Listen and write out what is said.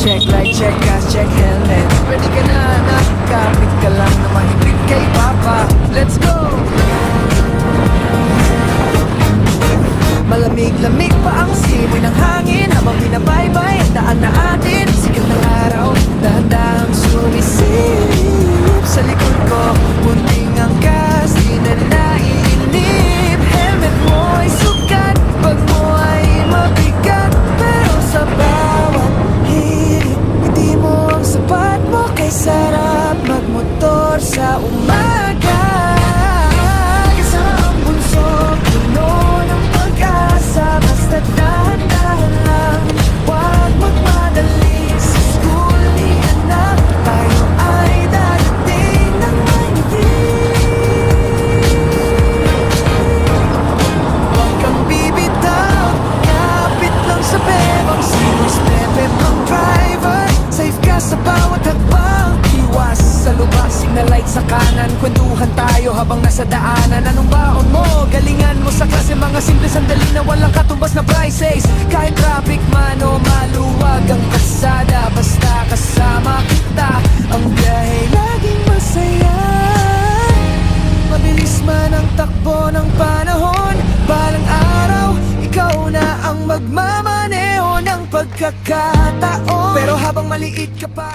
check, light check, gas check, helmet. Ready ka na, nakikapit ka lang na mahigpit kay Papa. Let's go! Malamig-lamig pa ang simoy ng hangin habang binabaybay ang daan na atin. Sikat ng araw, dahan-dahang sumisilip sa likod ko. Munting ang gas, di na naiinip. Helmet mo ay sukat, bag mo ay mabigat. Pero sa bawat hirit, hindi mo ang sapat mo. Kay sarap magmotor sa umaga. Kasama ang bunso, puno ng pag-asa. Basta dahan-dahan lang, huwag magmadali. Sa school, di anak, tayo ay dadating ng may ngiti. Huwag kang bibitaw, kapit lang sa bebang. Serious pepe pang driver, safe ka sa bawat hakbang. Iwas sa lubak, signal light sa kanan. Kwentuhan tayo habang nasa daanan. Anong baon mo? Galingan mo sa klase. Mga simple sandali na walang katumbas na prices. Kahit traffic man o maluwag ang kasada, basta kasama kita, ang biyahe laging masaya. Mabilis man ang takbo ng panahon, balang araw, ikaw na ang magmamaneho ng pagkakataon. Pero habang maliit ka pa,